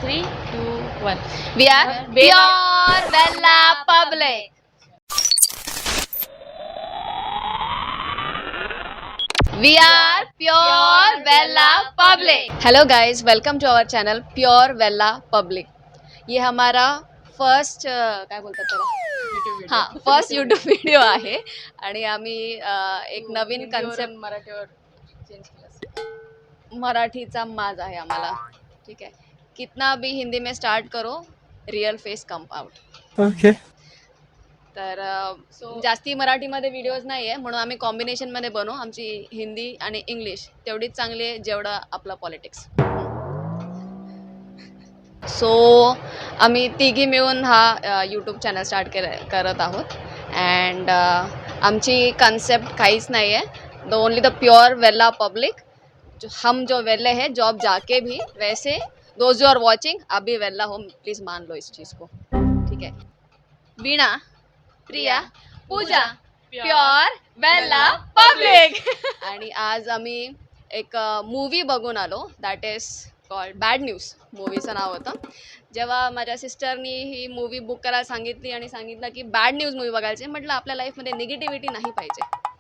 3, 2, 1. We are Pure Vella Public. We are Pure Vella Public. Hello guys, welcome to our channel Pure Vella Public. ये हमारा first काय बोलतात त्याला हां first YouTube video आहे आणि आम्ही एक नवीन कन्सेप्ट मराठीवर चेंज केलं. मराठीचा माज आहे आम्हाला. ठीक आहे, कितना भी हिंदी में स्टार्ट करो real face come out. Okay. तर जास्ती मराठीमध्ये व्हिडिओज नाही आहे म्हणून आम्ही कॉम्बिनेशनमध्ये बनवू. आमची हिंदी आणि इंग्लिश तेवढीच चांगली आहे जेवढं आपलं पॉलिटिक्स. सो आम्ही तिघी मिळून हा यूट्यूब चॅनल स्टार्ट करत आहोत. अँड आमची कन्सेप्ट काहीच नाही आहे. द ओनली द प्योर वेल्ला पब्लिक. हम जो वेल्ले हैं जॉब जाके भी वैसे दोज यू आर वॉचिंग अभी वेल्ला हो, प्लीज़ मान लो इस चीज़ को. ठीक है. वीणा, प्रिया, पूजा, प्योर वेल्ला पब्लिक. आणि आज आम्ही एक मूवी बघून आलो. That is called Bad News. मूवीचं नाव होतं. जेव्हा माझ्या सिस्टरनी ही मूवी बुक करायला सांगितली आणि सांगितलं की बॅड न्यूज मूवी बघायची, म्हटलं आपल्या लाईफमध्ये निगेटिव्हिटी नाही पाहिजे.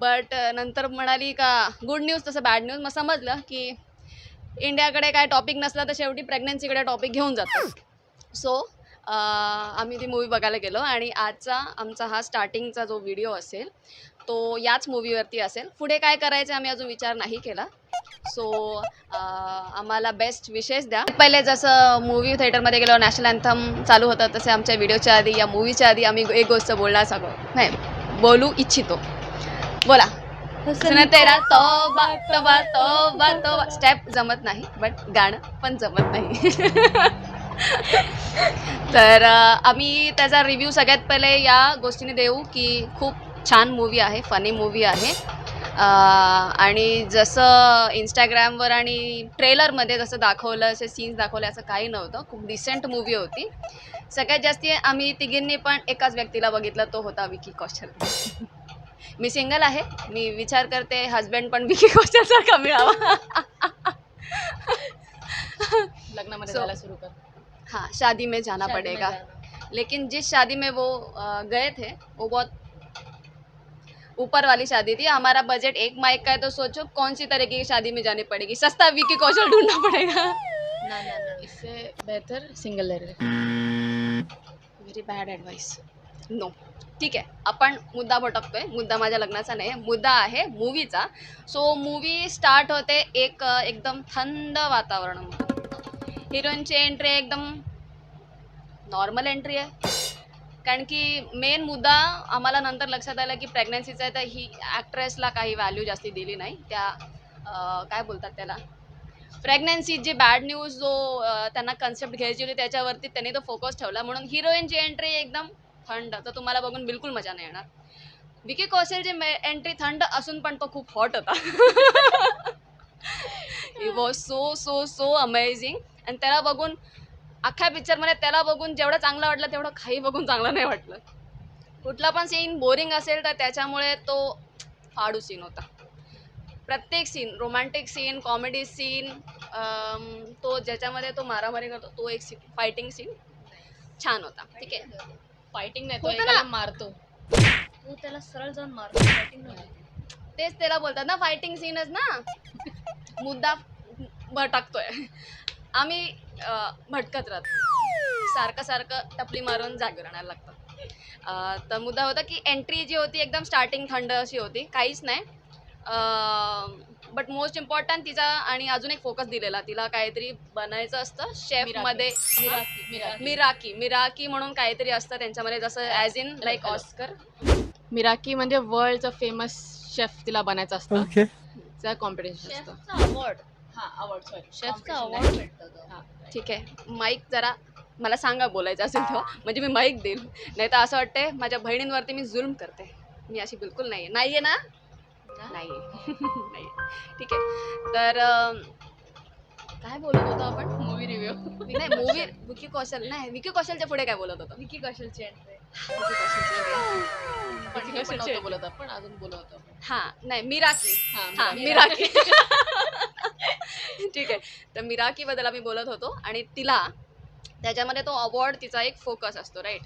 बट नंतर म्हणाली का गुड न्यूज तसं बॅड न्यूज. मग समजलं की इंडियाकडे काय टॉपिक नसला तर शेवटी प्रेग्नन्सीकडे टॉपिक घेऊन जातो. सो आम्ही ती मूवी बघायला गेलो आणि आजचा आमचा हा स्टार्टिंगचा जो व्हिडिओ असेल तो याच मूवीवरती असेल. पुढे काय करायचं आम्ही अजून विचार नाही केला. सो आम्हाला बेस्ट विशेष द्या. पहिले जसं मूवी थिएटरमध्ये गेलो नॅशनल अँथम चालू होतं तसे आमच्या व्हिडिओच्या आधी या मूवीच्या आधी आम्ही एक गोष्ट बोलू इच्छितो. बोला. सुना तेरा तोबा तोबा तोबा तोबा. स्टेप जमत नाही बट गाणं पण जमत नाही. तर आम्ही त्याचा रिव्ह्यू सगळ्यात पहिले या गोष्टीने देऊ की खूप छान मूवी आहे, फनी मूवी आहे. आणि जसं इंस्टाग्रामवर आणि ट्रेलरमध्ये जसं दाखवलं असे सीन्स दाखवले असं काही नव्हतं. खूप डिसेंट मूवी होती. सगळ्यात जास्ती आम्ही तिघींनी पण एकाच व्यक्तीला बघितलं, तो होता विकी कौशल. मी सिंगल आहे. मी विचार करते हस्बँड पण विकी कौशलसारखा मिळावा. लग्नामध्ये जायला सुरू कर. हाँ, शादी में जाना पड़ेगा. लेकिन जिस शादी में वो गए थे वो बहुत ऊपर वाली शादी थी. हमारा बजट एक माइक का है तो सोचो कौन सी तरीके की शादी में जानी पड़ेगी. सस्ता विकी कौशल ढूंढना पड़ेगा. ना इससे बेहतर सिंगल रहे. Very bad advice. नो. ठीक आहे, आपण मुद्दा भटकतोय. मुद्दा माझ्या लग्नाचा नाही, मुद्दा आहे मूवीचा. सो मूवी स्टार्ट होते एक एकदम थंड वातावरणामध्ये. हिरोईनची एंट्री एकदम नॉर्मल एंट्री आहे. कारण की मेन मुद्दा आम्हाला नंतर लक्षात आला की प्रेग्नन्सीचा आहे. तर ही ॲक्ट्रेसला काही व्हॅल्यू जास्ती दिली नाही. त्या काय बोलतात त्याला प्रेग्नन्सी जी बॅड न्यूज जो त्यांना कन्सेप्ट घ्यायची होती त्याच्यावरती त्यांनी तो फोकस ठेवला. म्हणून हिरोईनची एंट्री एकदम थंड, तर तुम्हाला बघून बिलकुल मजा नाही येणार. विकी कौशलची एंट्री थंड असून पण तो खूप हॉट होता. It was so so so amazing. आणि त्याला बघून अख्ख्या पिक्चरमध्ये त्याला बघून जेवढं चांगलं वाटलं तेवढं काही बघून चांगलं नाही वाटलं. कुठला पण सीन बोरिंग असेल तर त्याच्यामुळे तो फाडू सीन होता. प्रत्येक scene, romantic scene, comedy scene, तो ज्याच्यामध्ये तो मारामारी करतो तो एक सीन, फायटिंग सीन छान होता. ठीक आहे. फायटिंग नाही, तो होतं एकाला ना. मारतो. तो त्याला सरळ जाऊन मारतो. फायटिंग नाही. तेच त्याला बोलतात ना फायटिंग सीनच ना. मुद्दा भटकतोय. आम्ही भटकत राहतो. सारखं टपली मारून जागेवर आणायला लागतं. तर मुद्दा होता की एंट्री जी होती एकदम स्टार्टिंग थंड अशी होती, काहीच नाही. बट मोस्ट इम्पॉर्टंट तिचा आणि अजून एक फोकस दिलेला, तिला काहीतरी बनायचं असतं शेफमध्ये. मिराकी म्हणून काहीतरी असतं त्यांच्यामध्ये, जसं ॲज इन लाईक ऑस्कर. मिराकी म्हणजे वर्ल्डचं फेमस शेफ तिला बनायचं असतं. ओके. त्या कॉम्पिटिशन असतं. अवॉर्ड. हां, अवॉर्ड. सॉरी, शेफचा अवॉर्ड भेटतो. ठीक आहे. माईक जरा मला सांगा बोलायचं असेल तर, म्हणजे मी माईक देईल. नाही तर असं वाटतंय माझ्या बहिणींवरती मी जुल्म करते. मी अशी बिलकुल नाही आहे ना. नाही. नाही. ठीक आहे. तर काय बोलत होतो आपण? Movie review. नाही, मूवी विकी कौशल नाही. विकी कौशलच्या पुढे काय बोलत होतो? विकी कौशलची एंट्री. विकी कौशलची. पण नव्हतं बोलत आपण, अजून बोलत होतो. हां, नाही मिराकी. हां, हां, मिराकी. ठीक आहे. तर मिराकीबद्दल आम्ही बोलत होतो आणि तिला त्याच्यामध्ये तो अवॉर्ड तिचा एक फोकस असतो राईट.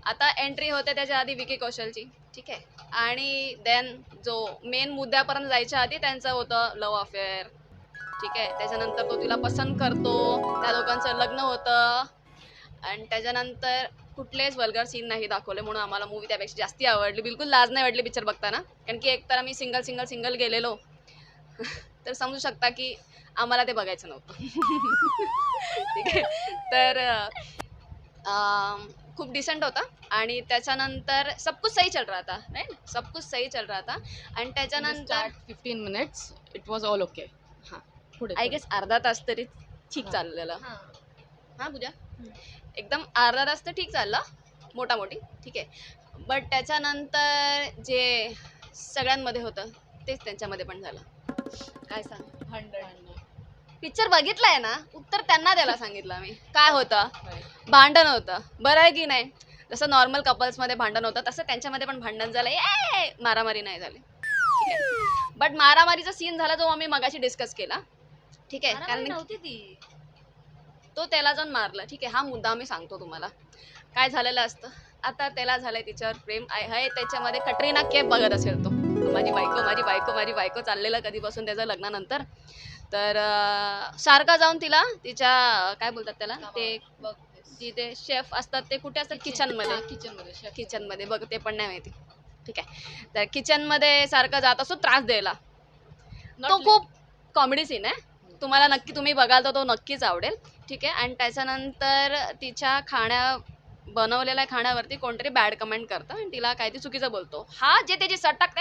आता एंट्री होते त्याच्या आधी विकी कौशलची, ठीक आहे. आणि देन जो मेन मुद्द्यापर्यंत जायच्या आधी त्यांचं होतं लव्ह अफेअर, ठीक आहे. त्याच्यानंतर तो तिला पसंत करतो, त्या दोघांचं लग्न होतं आणि त्याच्यानंतर कुठलेच वल्गर सीन नाही दाखवले म्हणून आम्हाला मूवी त्यापेक्षा जास्ती आवडली. बिलकुल लाज नाही वाटली पिक्चर बघताना, कारण की एकतर आम्ही सिंगल सिंगल सिंगल गेलेलो तर समजू शकता की आम्हाला ते बघायचं नव्हतं. ठीक आहे. तर खूप डिसेंट होता आणि त्याच्यानंतर सब कुछ सही चल रहा था राईट, सब कुछ सही चल रहा था आणि त्याच्यानंतर 15 minutes it was all okay. हां पुढे आय गेस अर्धा तास तरी ठीक हां. चाललेलं. हां. हां पूजा, एकदम अर्धा तास तर ठीक चाललं मोटामोटी, ठीक आहे. बट त्याच्यानंतर जे सगळ्यांमध्ये होतं तेच त्यांच्यामध्ये पण झालं. काय सांग, 100. पिक्चर बघितलाय ना, उत्तर त्यांना द्यायला सांगितलं मी. काय होतं, Right. भांडण होतं, बरं आहे की नाही. जसं नॉर्मल कपल्समध्ये भांडण होतं तसं त्यांच्यामध्ये पण भांडण झालं. ए मारामारी नाही झाली, ठीक आहे. बट मारामारीचा सीन झाला जो आम्ही मगाशी डिस्कस केला, ठीक आहे. कारण नव्हती ती. तो त्याला जाऊन मारला, ठीक आहे. हा मुद्दा मी सांगतो तुम्हाला काय झालेलं असतं. आता त्याला झालंय तिच्यावर प्रेम आहे, त्याच्यामध्ये कटरीना कैफ बघत असेल तो, माझी बायको माझी बायको माझी बायको चाललेलं कधीपासून त्याचं लग्नानंतर. तर सारखा जाऊन तिला तिच्या काय बोलतात त्याला ते जिथे शेफ असतात ते कुठे असतात किचनमध्ये, किचनमध्ये chef. किचनमध्ये बघ ते पण नाही माहिती, ठीक आहे. तर किचनमध्ये सारखा जात असतो त्रास द्यायला. Not तो lit- खूप कॉमेडी सीन आहे, तुम्हाला नक्की तुम्ही बघाल तर तो नक्कीच आवडेल, ठीक आहे. आणि त्याच्यानंतर तिच्या बनवलेल्या खाण्यावरती कोणतरी बॅड कमेंट करतं आणि तिला काय ते चुकीचं बोलतो. हा जे त्याची सटक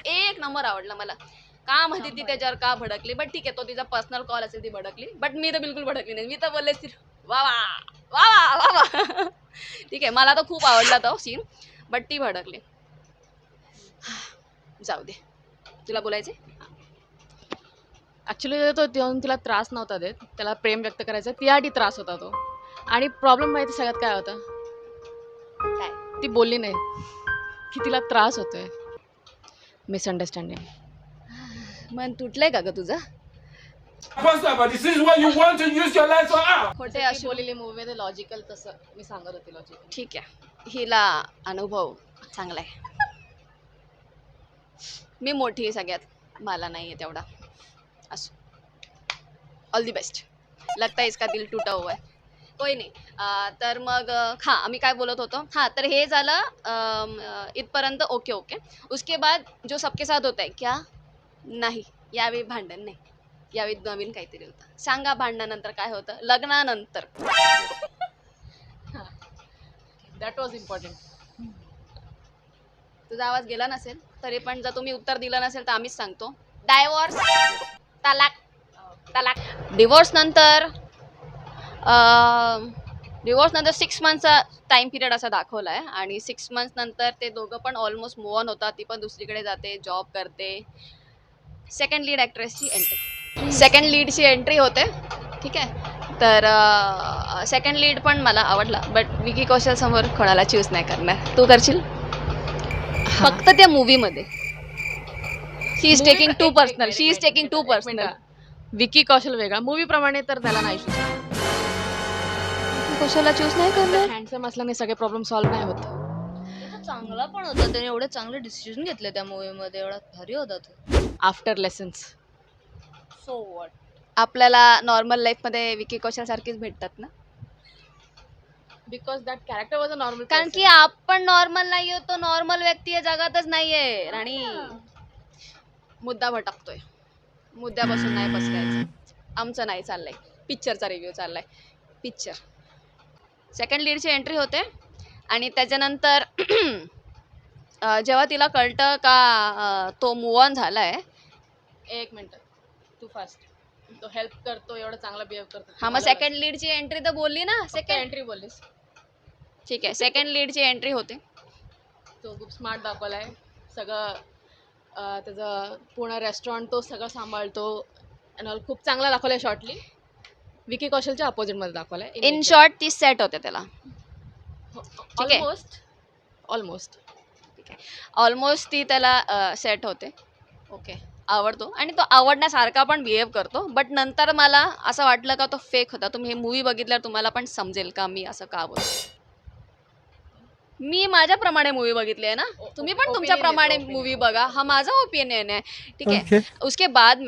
एक नंबर आवडला मला. का माहिती ती त्याच्यावर का भडकली, बट ठीक आहे तो तिचा पर्सनल कॉल असेल ती भडकली, बट मी तर बिलकुल भडकली नाही. मी तर बोलले वा वा वा वा वा वा. ठीक आहे, मला तर खूप आवडला तो सीन, बट ती भडकली. जाऊ दे, तुला बोलायचे. ऍक्च्युली तो देऊन तिला त्रास नव्हता देत, त्याला प्रेम व्यक्त करायचा त्यासाठी त्रास होता तो. आणि प्रॉब्लेम माहिती सगळ्यात काय होता, काय ती बोलली नाही की तिला त्रास होतोय. मिसअंडरस्टँडिंग. मन तुटलंय का ग तुझं. Pastor, but this is what you want to use your life for. खोटे ती अशू, बोललेली मूवी लॉजिकल तसं मी सांगत होते लॉजिकल. ठीक आहे. हिला अनुभव चांगला आहे, मी मोठी आहे सगळ्यात, मला नाही आहे तेवढा. असो, ऑल दी बेस्ट. लगता है इसका दिल टूटा हुआ है, कोई नाही. तर मग हां आम्ही काय बोलत होतो, हां तर हे झालं इथपर्यंत ओके ओके. उसके बाद जो सबके साथ होत आहे क्या, नाही यावेळी भांडण नाही, यावेळी नवीन काहीतरी होतं. सांगा भांडणानंतर काय होतं, लग्नानंतर. That was important. तुझा आवाज गेला नसेल तरी पण जर तुम्ही उत्तर दिलं नसेल तर आम्हीच सांगतो, डायव्हॉर्स, तलाक. तलाक. डिवोर्स नंतर 6 मंथचा टाइम पिरियड असा दाखवला आहे आणि 6 मंथ्स नंतर ते दोघं पण ऑलमोस्ट मूव ऑन होतात. ती पण दुसरीकडे जाते, जॉब करते. सेकंड लीड ॲक्ट्रेसची एंट्री, सेकंड लीडची एंट्री होते, ठीक आहे. तर सेकंड लीड पण मला आवडला, बट विकी कौशल समोर कोणाला चूज नाही करणार. तू करशील फक्त त्या मूवीमध्ये. She is taking too personal, she is taking too personal. Vicky Kaushal वेगळा मूवी प्रमाणे तर त्याला नाही. कौशलला चूज नाही करणार. हँडसम असल्याने सगळे प्रॉब्लेम सॉल्व्ह नाही होत. तो चांगला पण होता, त्याने एवढे चांगले डिसिजन घेतले त्या मूवी मध्ये, एवढा भारी होता तो. After lessons. So what. आपल्याला नॉर्मल लाईफमध्ये विकी कौशल सारखीच भेटतात ना, because that character was a normal. कारण की आपण नॉर्मल नाही आहोत, तो नॉर्मल व्यक्ती या जगातच नाहीये. राणी मुद्दा भटकतोय, मुद्द्यापासून नाही पसरायचं. आमचं नाही चाललंय, पिक्चरचा रिव्ह्यू चाललाय. पिक्चर सेकंड लीडची एंट्री होते आणि त्याच्यानंतर जेव्हा तिला कळतं का तो मूव ऑन झालाय. एक मिनिट, टू फास्ट. तो हेल्प करतो, एवढं चांगला बिहेव करतो. हा मग सेकंड लीडची एंट्री तर बोलली ना, सेकंड. एंट्री बोललीस. ठीक आहे, सेकंड लीडची एंट्री होते. तो खूप स्मार्ट दाखवलाय सगळं. त्याचं पूर्ण रेस्टॉरंट तो सगळं सांभाळतो आणि ऑल खूप चांगला दाखवलाय. शॉर्टली विकी कौशलच्या अपोजिटमध्ये दाखवलाय. इन शॉर्ट ती सेट होते त्याला. आहे. ऑलमोस्ट ऑलमोस्ट ती त्याला सेट होते. ओके, आवडतो आणि तो आवडण्यासारखा पण बिहेव करतो. बट नंतर मला असं वाटलं का तो फेक होता. तुम्ही हे मूवी बघितल्यावर तुम्हाला पण समजेल का मी असं का बोलतो. मी माझ्याप्रमाणे मूवी बघितली आहे ना, तुम्ही पण opinion तुमच्याप्रमाणे देतो, मूवी opinion. बघा. हा माझा ओपिनियन आहे. ठीक आहे. उसके बाद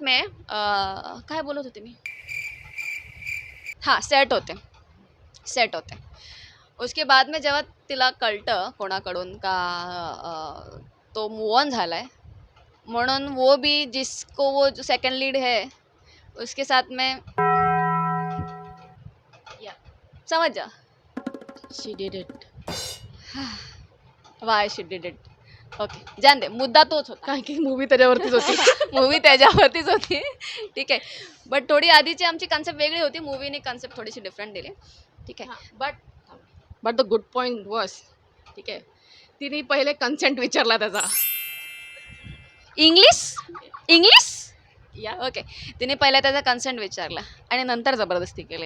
में काय बोलत होते मी? हां, सेट होते. उसके बाद में जेव्हा तिला कळतं कोणाकडून का तो मूव ऑन झालाय, म्हणून वो भी जिसको वो जो सेकंड लीड है उसके साथ में Yeah. समझ जा She did it. Why she did it. Okay, जान दे, मुद्दा तोच होता. कारण की मूवी त्याच्यावरतीच होती. मूवी त्याच्यावरतीच होती. ठीक आहे. बट थोडी आधीची आमची कन्सेप्ट वेगळी होती. मूवीने कन्सेप्ट थोडीशी डिफरंट दिली. ठीक आहे. But the good point was, ठीक आहे, तिने पहिले कन्सेंट विचारला त्याचा. इंग्लिश या ओके. तिने पहिला त्याचा कन्सेंट विचारला आणि नंतर जबरदस्ती केली.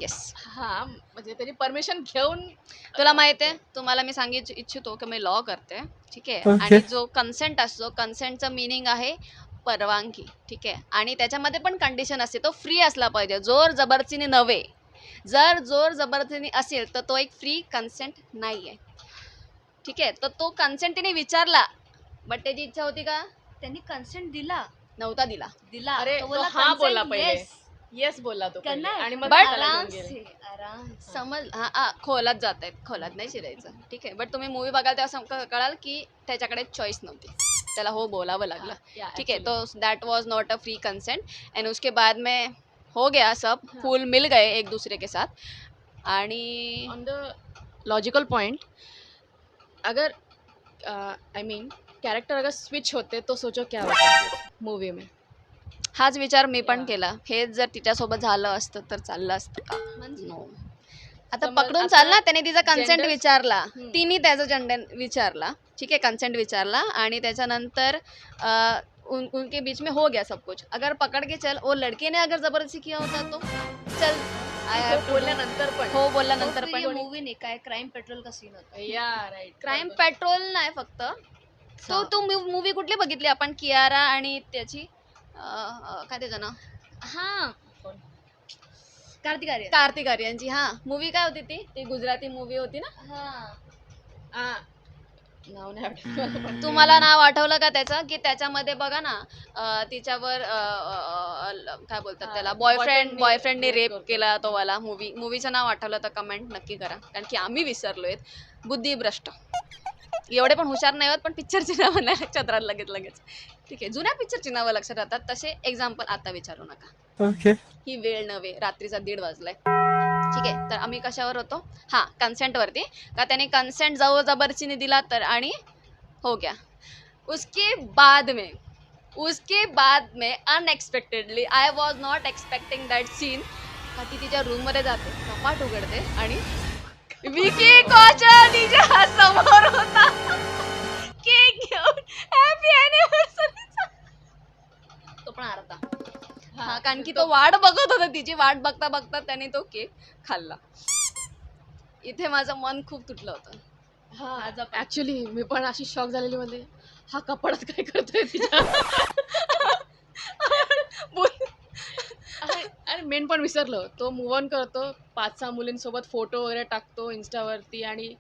येस. हा, म्हणजे त्यांनी परमिशन घेऊन तुला माहिती आहे, तुम्हाला मी सांगितू इच्छितो की मी लॉ करते. ठीक आहे. आणि जो कन्सेंट असतो, कन्सेंटचं मिनिंग आहे परवानगी. ठीक आहे. आणि त्याच्यामध्ये पण कंडिशन असते, तो फ्री असला पाहिजे, जोर जबरदस्तीने नव्हे. जर जोर जबरदस्तीने असेल तर तो एक फ्री कन्सेंट नाही आहे. ठीक आहे. तर तो कन्सेंट तिने विचारला, बट त्याची इच्छा होती का? त्यांनी कन्सेंट दिला नव्हता दिला. अरे, तो हा बोलला पहिले. येस बोलला तो पहिले. आणि मग But त्याला घेऊन आराम गेले. से आराम से. समज हा खोलात जात आहेत, खोलात नाही शिरायचं. ठीक आहे. बट तुम्ही मूवी बघाल तेव्हा कळाल की त्याच्याकडे चॉईस नव्हती, त्याला हो बोलावं लागलं. Yeah, ठीक है. actually. तो दैट वाज not a free consent end उसके बाद में हो गया सब, फूल मिल गए एक दूसरे के साथ. आणि ऑन द लॉजिकल पॉइंट, अगर आई मीन कैरेक्टर अगर स्विच होते तो सोचो क्या होता मूवी में. हाच विचार मी पण Yeah. केला. हेच जर तिच्यासोबत झालं असतं तर चाललं असतं का? म्हणजे नो. आता समज पकडून आता चाल ना, त्याने तिचा कन्सेंट gender- विचारला, हम्म. तिने त्याचा जेंडर विचारला. ठीक है. कंसेंट विचारला आणि त्याच्यानंतर उनके बीच में हो गया सब कुछ. अगर पकड़ के चल, वो लड़के ने अगर जबरदस्ती किया होता तो चल हो बोलल्यानंतर पण. हो बोलल्यानंतर पण. मूवी नाही काय क्राईम पेट्रोल का सीन होता. या राईट. क्राईम पेट्रोल नाही फक्त. तो मूवी कुठली बघितली आपण? कियारा आणि त्याची काय त्याचं नाव? हा कार्तिक आर्यन. कार्तिक आर्यनची. हा, मूवी काय होती ती गुजराती मूवी होती ना. हा नाव नाही आठवत. तुम्हाला नाव आठवलं का त्याचं? की त्याच्यामध्ये बघा ना, तिच्यावर काय बोलतात त्याला, बॉयफ्रेंडने रेप केला तो वाला मूवीचं नाव आठवलं तर कमेंट नक्की करा, कारण की आम्ही विसरलोय. बुद्धिभ्रष्ट. एवढे पण हुशार नाही होत, पण पिक्चरची नावं नाही लक्षात राहत लगेच. ठीक आहे. जुन्या पिक्चरची नावं लक्षात राहतात, तसे एक्झाम्पल आता विचारू नका. ही वेळ नव्हे, रात्रीचा 1:30 वाजलाय. ठीक आहे. तर आम्ही कशावर होतो? हां, कन्सेंटवरती. का त्याने कन्सेंट जबरदस्तीने दिला तर, आणि हो गया. उसके बाद में unexpectedly, I was not expecting that scene, का ती तिच्या रूममध्ये जाते, कपाट उघडते आणि विकी कौशल तिच्या समोर होता केक घेऊन, हॅपी अॅनिव्हर्सरीचा. तो पण अर्धा. हा, कारण की तो वाट बघत होता, तिची वाट बघता बघता त्याने तो केक खाल्ला. इथे माझं मन खूप तुटलं होतं. हा, ऍक्च्युली मी पण अशी शॉक झालेली, म्हणजे हा कपडात काय करतोय तिच्या. आणि मेन पण विसरलो, तो मूव ऑन करतो, 5-6 मुलींसोबत फोटो वगैरे टाकतो इन्स्टावरती, आणि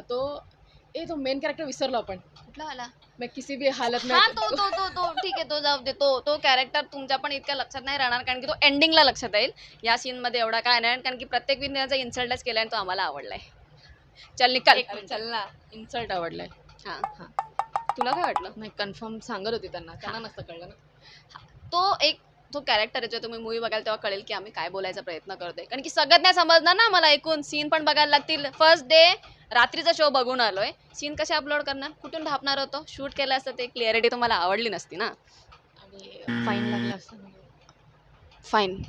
तो मेन कॅरेक्टर विसरलो आपण. कुठला आला? मैं किसी भी हालत में. हा, तो ठीक आहे, तो जाऊ दे. तो कॅरेक्टर तुमच्या पण इतक्या लक्षात नाही राहणार, कारण की तो एंडिंगला लक्षात येईल. या सीन मध्ये एवढा काय नाही, कारण की प्रत्येक विने त्याचा इन्सल्टच केलाय आणि तो आम्हाला आवडलाय. चल निकाल. चल ना, इन्सल्ट आवडलाय. हा, हा. तुला काय वाटलं? नाही, कन्फर्म सांगत होती त्यांना नसतं कळलं ना. तो कॅरेक्टर आहे, जो तुम्ही मूवी बघाल तेव्हा कळेल की आम्ही काय बोलायचा प्रयत्न करतोय, कारण की सगळ्यात नाही समजणार ना मला. ऐकून सीन पण बघायला लागतील. फर्स्ट डे रात्रीचा शो बघून आलोय, सीन कसे अपलोड करणार, कुठून ढापणार होतो? शूट केलं असतं, ते क्लिअरिटी तुम्हाला आवडली नसती ना. आणि फाईन लागला असतं. फाईन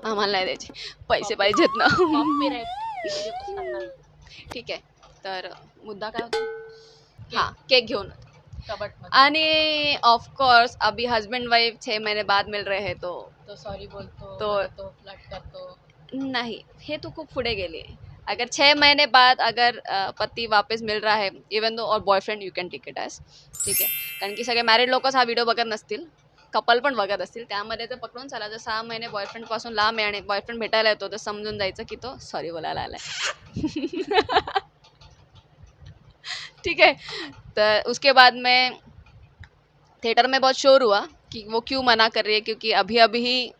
आम्हाला नाही द्यायचे, पैसे पाहिजेत ना. ठीक आहे. तर मुद्दा काय होता? हा, केक घेऊन. आणि ऑफकोर्स अभी हस्बैंड वाइफ 6 महीने बाद मिल रहे हैं, तो सॉरी बोलतो, तो तो फ्लर्ट करतो. नाही, हे तू खूप पुढे गेली. अगर 6 महीने बाद अगर पति वापस मिल रहा है इवन दो और boyfriend you can take it as ठीक आहे. कारण की सगळे मॅरिड लोकच हा व्हिडिओ बघत नसतील, कपल पण बघत असतील. त्यामध्ये जर पकडून चला जर 6 महिने बॉयफ्रेंडपासून लांब आहे आणि बॉयफ्रेंड भेटायला येतो तर समजून जायचं की तो सॉरी बोलायला आलाय. ठीक है. तो उसके बाद में थिएटर में बहुत शोर हुआ कि वो क्यों मना कर रही है, क्योंकि अभी अभी ही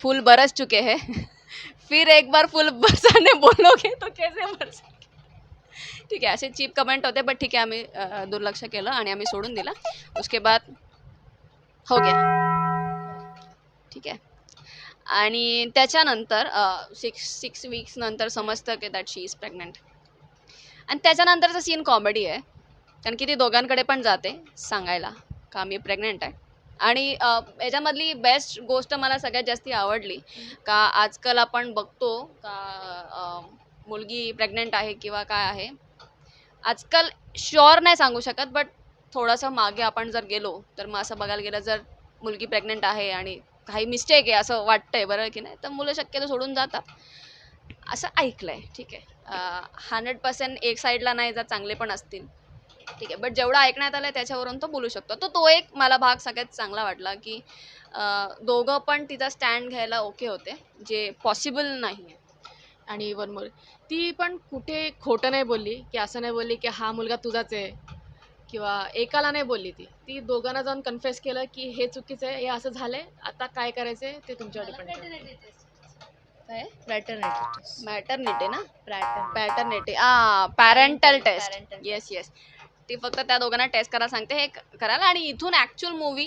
फूल बरस चुके हैं. फिर एक बार फूल बरसाने बोलोगे तो कैसे बरसे. ठीक आहे, असे चीप कमेंट होते बट ठीक आहे, आम्ही दुर्लक्ष केलं आणि आम्ही सोडून दिला. उसके बाद हो गया. ठीक आहे. आणि त्याच्यानंतर 6 वीक्स नंतर समजतं की दॅट शी इज प्रेग्नंट. आणि त्याच्यानंतरचा सीन कॉमेडी आहे, कारण की ती दोघांकडे पण जाते सांगायला का मी प्रेग्नंट आहे. आणि याच्यामधली बेस्ट गोष्ट मला सगळ्यात जास्ती आवडली का आजकाल आपण बघतो का मुलगी प्रेग्नंट आहे किंवा काय आहे, आजकाल शुअर नाही सांगू शकत बट थोडंसं मागे आपण जर गेलो तर मग असं बघायला गेलं जर मुलगी प्रेग्नंट आहे आणि काही मिस्टेक आहे असं वाटतंय बरं की नाही, तर मुलं शक्यतो सोडून जातात असं ऐकलंय. ठीक आहे. 100% एक साईडला नाही जर चांगले पण असतील ठीक आहे, बट जेवढं ऐकण्यात आलं त्याच्यावरून तो बोलू शकतो. तो एक मला भाग सगळ्यात चांगला वाटला की दोघं पण तिचा स्टँड घ्यायला ओके होते, जे पॉसिबल नाही आहे. आणि वन मोर, ती पण कुठे खोटं नाही बोलली, की असं नाही बोलली की हा मुलगा तुझाच आहे किंवा एकाला नाही बोलली. ती दोघांना जाऊन कन्फेस केलं की हे चुकीचं आहे, हे असं झालंय, आता काय करायचंय ते तुमच्यावर डिपेंड आहे. काय फ्रॅटर्निटी मॅटर्निटी ना, paternity parental test. Yes yes, ती फक्त त्या दोघांना टेस्ट करायला सांगते हे करायला. आणि इथून ॲक्च्युअल मूवी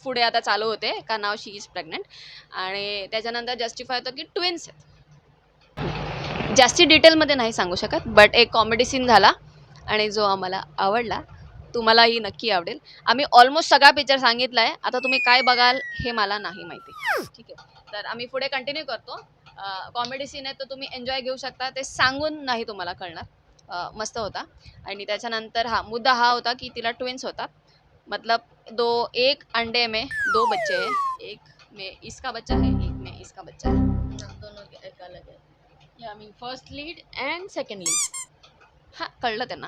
पुढे आता चालू होते का नाव शी इज प्रेग्नंट. आणि त्याच्यानंतर जस्टिफाय होतं की ट्विन्स आहेत. जास्ती डिटेलमध्ये नाही सांगू शकत बट एक कॉमेडी सीन झाला आणि जो आम्हाला आवडला, तुम्हालाही नक्की आवडेल. आम्ही ऑलमोस्ट सगळा पिक्चर सांगितला आहे, आता तुम्ही काय बघाल हे मला नाही माहिती. ठीक आहे, तर आम्ही पुढे कंटिन्यू करतो. कॉमेडी सीन आहे तर तुम्ही एन्जॉय घेऊ शकता, ते सांगून नाही तुम्हाला कळणार. मस्त होता. आणि त्याच्यानंतर मुद्दा हा होता की तिला ट्विन्स होतात, मतलब एक अंडे में 2 बच्चे हैं, एक में इसका बच्चा है एक में इसका बच्चा है. दोनों एक अलग आहे. या मी first lead and second lead. हां कळलं त्यांना.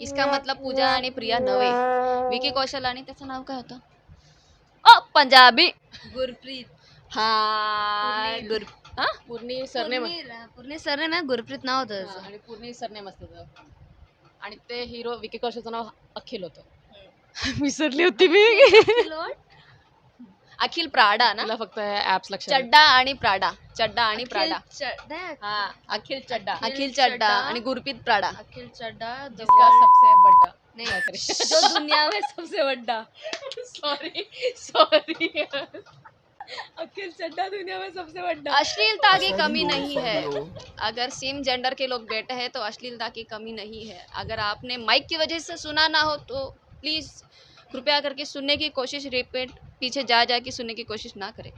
इसका मतलब पूजा आणि प्रिया नव्हे, विकी कौशल आणि त्याचं नाव काय होतं पंजाबी गुरप्रीत. पूर्णी सरनेम पूर्ण सरनेम आहे, गुरप्रीत नाव होतं त्याचं. आणि पूर्णी सरनेम असतं त्याचं. आणि ते हिरो विकी कौशलचं नाव अखिल होतं. विसरली होती मी. अखिल प्राडा ना, मला फक्त ऍप्स लक्षात चड्डा आणि प्राडा, चड्डा आणि प्राडा. अखिल चड्डा, अखिल चड्डा आणि गुरप्रीत प्राडा. अखिल चड्डा जिसका सबसे बड्डा. नहीं, जो दुनिया में सबसे बड़ा. सॉरी अखिल चड्डा दुनिया में सबसे बड़ा. अश्लीलता की कमी नहीं है. अगर सेम जेंडर के लोग बैठे हैं तो अश्लीलता की कमी नहीं है. अगर आपने माइक की वजह से सुना ना हो तो प्लीज़ कृपया करके सुनने की कोशिश, रिपीट पीछे जा की सुनने की कोशिश ना करें.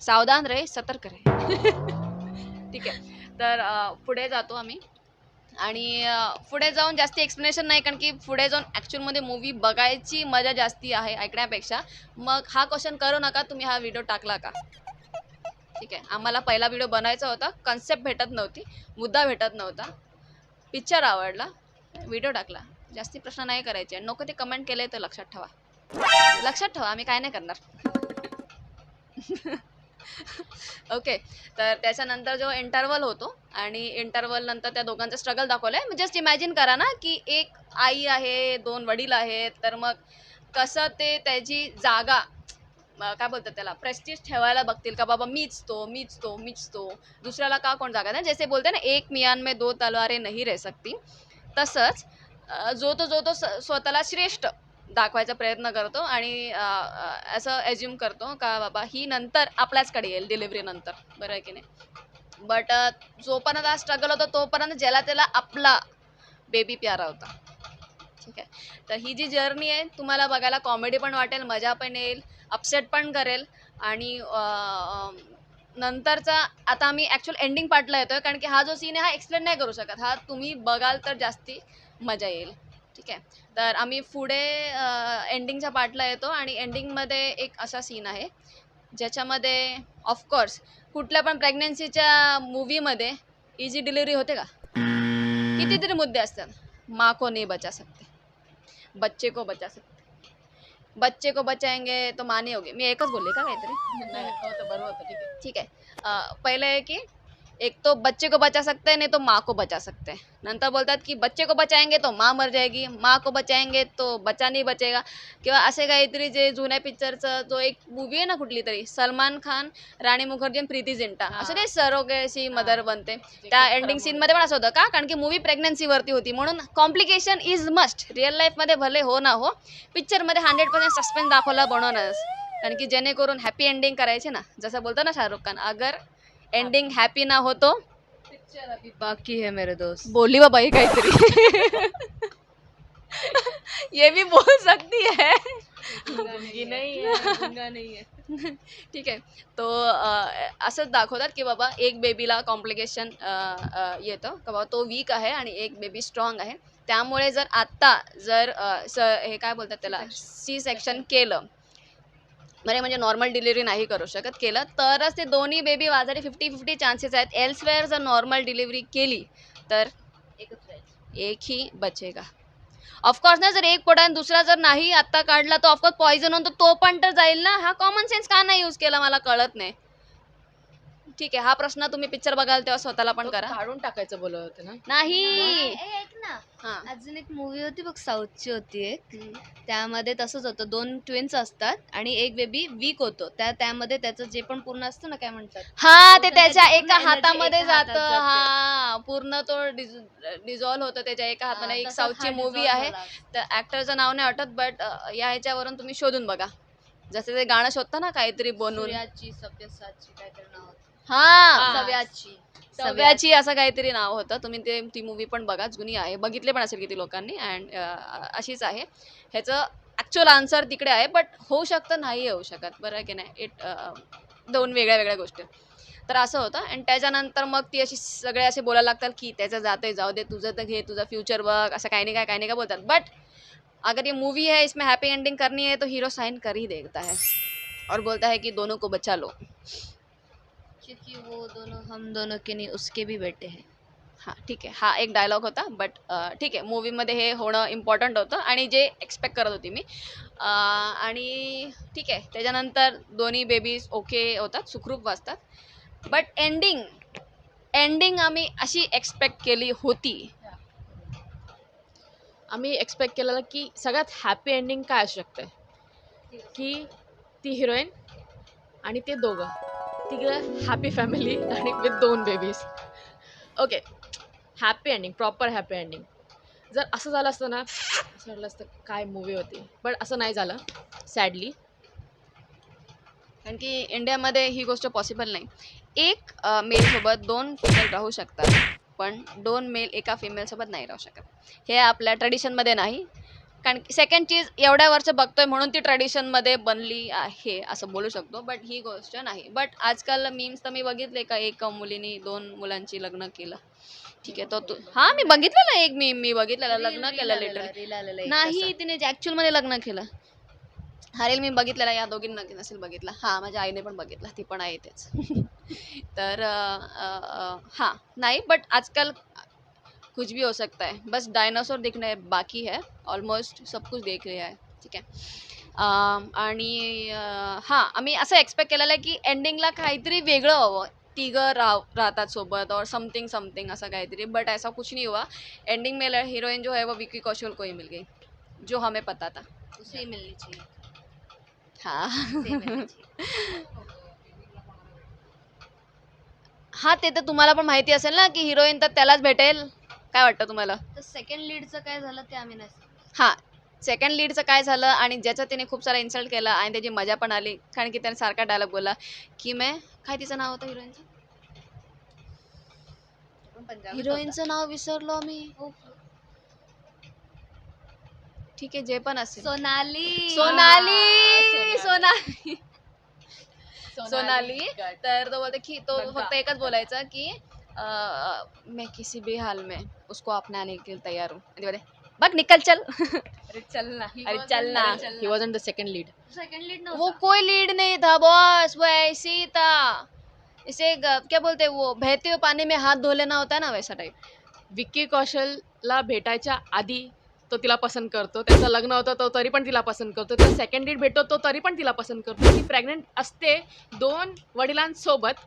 सावधान रहे, सतर्क रहे. ठीक आहे, तर पुढे जातो आम्ही. आणि पुढे जाऊन जास्ती एक्सप्लेनेशन नाही, कारण की पुढे जाऊन ॲक्च्युअलमध्ये मूवी बघायची मजा जास्ती आहे ऐकण्यापेक्षा. मग हा क्वेश्चन करू नका तुम्ही हा व्हिडिओ टाकला का. ठीक आहे, आम्हाला पहिला व्हिडिओ बनवायचा होता, कन्सेप्ट भेटत नव्हती, मुद्दा भेटत नव्हता, पिक्चर आवडला, व्हिडिओ टाकला. जास्ती प्रश्न नाही करायचे. नको ते कमेंट केले तर लक्षात ठेवा, आम्ही काय नाही करणार. ओके, तर त्याच्यानंतर जो इंटरवल होतो आणि इंटरवल नंतर त्या दोघांचं स्ट्रगल दाखवलं आहे. जस्ट इमॅजिन करा ना की एक आई आहे, 2 वडील आहेत, तर मग कसं ते त्याची जागा काय बोलतात त्याला प्रेस्टिज ठेवायला बघतील का बाबा मीच तो, दुसऱ्याला का कोण जागा नाही. जसे बोलते ना एक मियान में 2 तलवारें नहीं रह सकती, तसंच जो तो स्वतःला श्रेष्ठ दाखवायचा प्रयत्न करतो आणि असं ॲज्युम करतो का बाबा ही नंतर आपल्याचकडे येईल डिलिव्हरी नंतर, बरं आहे की नाही. बट जोपर्यंत हा स्ट्रगल होतो तोपर्यंत ज्याला त्याला आपला बेबी प्यारा होता. ठीक आहे, तर ही जी जर्नी आहे तुम्हाला बघायला कॉमेडी पण वाटेल, मजा पण येईल, अपसेट पण करेल. आणि नंतरचा आता आम्ही ॲक्च्युअल एंडिंग पार्टला येतो आहे, कारण की हा जो सीन आहे हा एक्सप्लेन नाही करू शकत, हा तुम्ही बघाल तर जास्ती मजा येईल. ठीक आहे, तर आम्ही पुढे एंडिंगच्या पार्टला येतो. आणि एंडिंगमध्ये एक असा सीन आहे ज्याच्यामध्ये ऑफकोर्स कुठल्या पण प्रेग्नन्सीच्या मूवीमध्ये इजी डिलिव्हरी होते का? कितीतरी मुद्दे असतात. माँ को नहीं बचा सकते, बच्चे को बचा सकते, बच्चे को बचाएंगे तो माँ नहीं होगी. मी एकच बोलले का काहीतरी? नाही होतं, बरोबर होतं, ठीक आहे. ठीक आहे. पहले है कि एक तो बच्चे को बचा सकते हैं, नहीं तो माँ को बचा सकते हैं. नंतर बोलतात की बच्चे को बचाएंगे तो माँ मर जाएगी, माँ को बचाएंगे तो बच्चा नहीं बचेगा. किंवा असे काहीतरी जे जुन्या पिक्चरचं जो एक मूवी आहे ना कुठली तरी, सलमान खान, राणी मुखर्जी आणि प्रीती जिंटा असं काही सरोगेसी मदर बनते. त्या एंडिंग सीनमध्ये पण असं होतं का? कारण की मूवी प्रेग्नन्सीवरती होती म्हणून कॉम्प्लिकेशन इज मस्ट. रिअल लाईफमध्ये भले हो ना हो, पिक्चरमध्ये 100% सस्पेन्स दाखवला बनवणंच. कारण की जेणेकरून हॅपी एंडिंग करायचे ना, जसं बोलतो ना शाहरुख खान, अगर एंडिंग हॅपी ना हो तो पिक्चर अभी बाकी है मेरे दोस्त. बोली बाबा ही काहीतरी. ये भी बोल सकती है. मुलगी नाही मुलगा नाहीये. ठीक आहे. तो असंच दाखवतात की बाबा एक बेबीला कॉम्प्लिकेशन येतं का बाबा तो वीक आहे आणि एक बेबी स्ट्रॉंग आहे. त्यामुळे जर आत्ता जर हे काय बोलतात त्याला सी सेक्शन केलं, बरे म्हणजे नॉर्मल डिलिव्हरी नाही करू शकत, केलं तरच ते दोन्ही बेबी वाजायचे 50-50 चान्सेस आहेत. एल्सवेअर जर नॉर्मल डिलिव्हरी केली तर एकच राहायचं. एक ही बचेगा. ऑफकोर्स ना, जर एक पोटा आणि दुसरा जर नाही आत्ता काढला तर ऑफकोर्स पॉइझन होऊन तो पण तर जाईल ना. हा कॉमन सेन्स का नाही यूज केला मला कळत नाही. ठीक आहे, हा प्रश्न तुम्ही पिक्चर बघाल तेव्हा स्वतःला पण करा. काढून टाकायचं बोलत होते ना. नाही. ऐक ना, हा. अजून एक मूवी होती बघ, साऊथची होती एक, त्यामध्ये तसंच होतं. 2 ट्विन्स असतात आणि एक बेबी वीक होतो. त्यामध्ये त्याचं जे पण पूर्ण असतं ना, काय म्हणतात, हा, ते तर त्याच्या त्याची एका पूर्ण हातामध्ये energy एका हातात जातं. जाते. हा, पूर्ण तो डिझॉल्व्ह होतं त्याच्या एका हाताने. एक साऊथची मूवी आहे, तर ऍक्टरचं नाव नाही आठवत, बट या ह्याच्यावरून तुम्ही शोधून बघा. जसं ते गाणं शोधता ना काहीतरी बनवून, सूर्याची सव्यसाची काहीतरी नाव होतं. हा, सव्याची सव्याची असं काहीतरी नाव होतं. तुम्ही ती मूवी पण बघा, जुनी आहे, बघितले पण असेल किती लोकांनी. अँड अशीच आहे. ह्याचं ॲक्च्युअल आन्सर तिकडे आहे, बट होऊ शकतं, नाही होऊ शकत, बरं आहे की नाही. दोन वेगळ्या वेगळ्या गोष्टी. तर असं होतं. आणि त्याच्यानंतर मग ती अशी सगळे असे बोलायला लागतात की त्याचं जातंय, जाऊ दे, तुझं तर घे, तुझा फ्युचर बघ, असं काही नाही काय बोलतात. बट अगर ये मूवी है, इसमें हैप्पी एंडिंग करनी है तो हीरो साइन कर ही देता है और बोलता है कि दोनों को बचा लो. क्योंकि वो दोनों हम दोनों के नहीं, उसके भी बेटे हैं. हां, ठीक आहे. हा एक डायलॉग होता, बट ठीक आहे, मूवीमध्ये हे होणं इम्पॉर्टंट होतं आणि जे एक्सपेक्ट करत होती मी. आणि ठीक आहे, त्याच्यानंतर दोन्ही बेबीज ओके होतात, सुखरूप वाचतात. बट एंडिंग आम्ही अशी एक्सपेक्ट केली होती. आम्ही एक्सपेक्ट केलेलं की सगळ्यात हॅपी एंडिंग काय असू शकते, की ती हिरोईन आणि ते दोघं तिकडं हॅपी फॅमिली आणि with 2 babies. Okay, happy ending, proper happy ending. जर असं झालं असतं ना, असं वाटलं असतं काय मूवी होती, बट असं नाही झालं सॅडली. कारण की इंडियामध्ये ही गोष्ट पॉसिबल नाही. एक मेलसोबत 2 फिमेल राहू शकतात, पण 2 मेल एका फिमेलसोबत नाही राहू शकत. हे आपल्या ट्रेडिशनमध्ये नाही. कारण की सेकंड चीज एवढ्या वर्ष बघतोय म्हणून ती ट्रेडिशनमध्ये बनली आहे असं बोलू शकतो, बट ही गोष्ट नाही. बट आजकाल मीम्स तर मी बघितले का एक मुलीने 2 मुलांची लग्न केलं. ठीक आहे, तो हां, मी बघितलेलं एक मी बघितलेलं, लग्न केलं लिटरली. नाही, तिने ॲक्च्युअलमध्ये लग्न केलं. हा रील मी बघितलेला, या दोघींना नसेल बघितला. हां, माझ्या आईने पण बघितला, ती पण आहे तेच. तर हां, नाही, बट आजकल कुछ भी हो सकता है. बस डायनासोर देखना बाकी है, ऑलमोस्ट सब कुछ देख लिया है. ठीक आहे. आणि हां, आम्ही असं एक्सपेक्ट केलेलं आहे की एंडिंगला काहीतरी वेगळं व्हावं, तिघं राहतात सोबत और समथिंग असं काहीतरी, बट ऐसा कुछ नहीं हुआ. एंडिंग में हीरोइन जो है वो विक्की कौशल को ही मिल गई, जो हमें पता था. उसे ही मिलनी चाहिए. हां. उसे ही मिलनी चाहिए. हां, ते तर तुम्हाला पण माहिती असेल ना की हिरोईन तर त्यालाच भेटेल. काय वाटतं तुम्हाला? तर सेकंड लीडचं काय झालं ते आम्ही नाही सांगू. हां, सेकंड लीडचं काय झालं आणि ज्याचं तिने खूप सारा इन्सल्ट केला आणि त्याची मजा पण आली. कारण की त्याने सारखा डायलॉग बोलला की मैं, काय तिचं नाव होतं हिरोईनचं? पण पंजाबच हिरोईनचं नाव विसरलो मी. होता. ठीक आहे, जे पण असेल. सोनाली. सोनाली. तर तो बोलते की तो फक्त एकच बोलायचा की मैं किसी भी हाल में उसको अपनाने के लिए तैयार हूँ. आणि बोलते, बघ निकल चल. अरे चल ना, अरे चल ना. He wasn't the second lead. Second lead वो नव्हता. कोई लीड नहीं था बॉस, वो ऐसे ही था. इसे क्या बोलते हैं वो बहते हुए पानी में हाथ धो लेना होता है ना, वैसा टाइप. विक्की कौशलला भेटायच्या आधी तो तिला पसंत करतो, त्याचं लग्न होतं तो तरी पण तिला पसंत करतो, त्याचा सेकंड डेट भेटतो तो तरी पण तिला पसंत करतो, ती प्रेग्नंट असते 2 वडिलांसोबत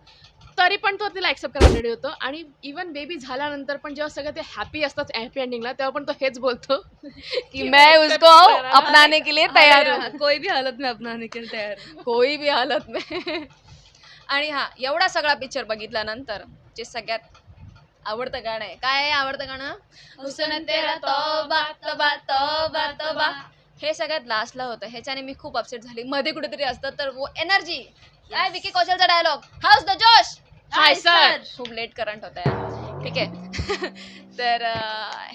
तरी पण तो तिला ॲक्सेप्ट करायला रेडी होतो. आणि इवन बेबी झाल्यानंतर पण जेव्हा सगळं ते हॅपी असतात हॅपी एंडिंगला, तेव्हा पण तो हेच बोलतो कि मैं उसको अपनाने के लिए तयार हूँ. हाँ, कोई भी हालत में अपनाने के लिए तयार है. कोई भी हालत में. आणि हा एवढा सगळा पिक्चर बघितल्यानंतर जे सगळ्यात आवडतं गाणं आहे, काय आहे आवडतं गाणं? हुसन तेरा तौबा तौबा तौबा तौबा. हे सगळ्यात लास्टला होतं, ह्याच्याने मी खूप अपसेट झाली. मध्ये कुठेतरी असतं तर वो एनर्जी काय विकी कौशलचा डायलॉग, हाऊस द जोश. Hi sir. खूप लेट करंट होता यार, ठीक आहे. तर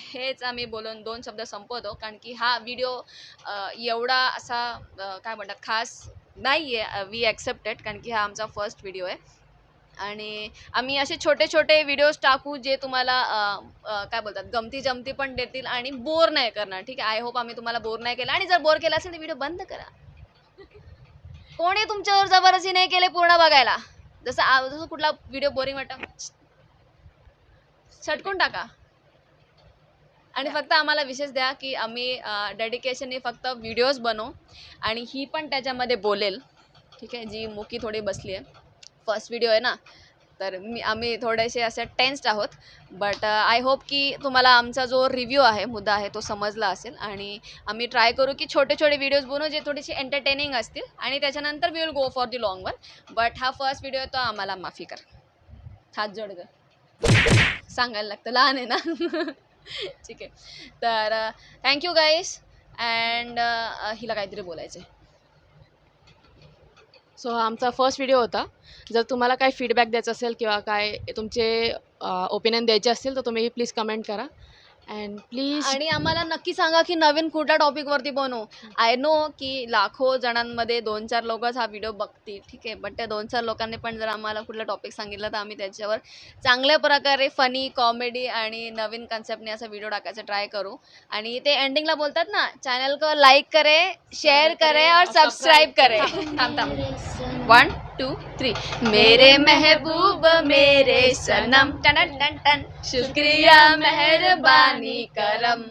हेच आम्ही बोलून 2 शब्द संपवतो, कारण की हा व्हिडिओ एवढा असा काय म्हणतात खास नाही आहे. वी ॲक्सेप्टेड, कारण की हा आमचा फर्स्ट व्हिडिओ आहे आणि आम्ही असे छोटे छोटे व्हिडिओज टाकू जे तुम्हाला काय बोलतात गमती जमती पण देतील आणि बोर नाही करणार, ठीक आहे. आय होप आम्ही तुम्हाला बोर नाही केलं, आणि जर बोर केला असेल तर व्हिडिओ बंद करा. कोणी तुमच्यावर जबरदस्ती नाही केले पूर्ण बघायला. जसं कुठला व्हिडिओ बोरिंग वाटतं सटकून टाका. आणि फक्त आम्हाला विशेष द्या की आम्ही डेडिकेशनने फक्त व्हिडिओज बनवू आणि ही पण त्याच्यामध्ये बोलेल, ठीक आहे. जी मुकी थोडी बसली आहे, फर्स्ट व्हिडिओ आहे ना, तर आम्ही थोडेसे असे टेन्स्ड आहोत. बट आय होप की तुम्हाला आमचा जो रिव्ह्यू आहे, मुद्दा आहे, तो समजला असेल. आणि आम्ही ट्राय करू की छोटे छोटे व्हिडिओज बनवू जे थोडेसे एंटरटेनिंग असतील आणि त्याच्यानंतर we will go for the long one. But हा फर्स्ट व्हिडिओ तो आम्हाला माफी कर, हात जोड कर, सांगायला लागतं, लहान आहे ना. ठीक आहे. तर थँक्यू गाईस. अँड हिला काहीतरी बोलायचं आहे. सो हा आमचा फर्स्ट व्हिडिओ होता. जर तुम्हाला काही फीडबॅक द्यायचा असेल किंवा काय तुमचे ओपिनियन द्यायचे असतील तर तुम्ही प्लीज कमेंट करा. अँड प्लीज आणि आम्हाला नक्की सांगा की नवीन कुठल्या टॉपिकवरती बनवू. आय नो की लाखो जणांमध्ये 2-4 लोकच हा व्हिडिओ बघतील, ठीक आहे. बट त्या 2-4 लोकांनी पण जर आम्हाला कुठला टॉपिक सांगितलं तर आम्ही त्याच्यावर चांगल्या प्रकारे फनी कॉमेडी आणि नवीन कन्सेप्टने असा व्हिडिओ टाकायचा ट्राय करू. आणि ते एंडिंगला बोलतात ना, चॅनल को लाईक करे, शेअर करे और सब्सक्राइब करे. थांब 1 2 3. मेरे महबूब मेरे सनम टन टन टन, शुक्रिया मेहरबानी करम.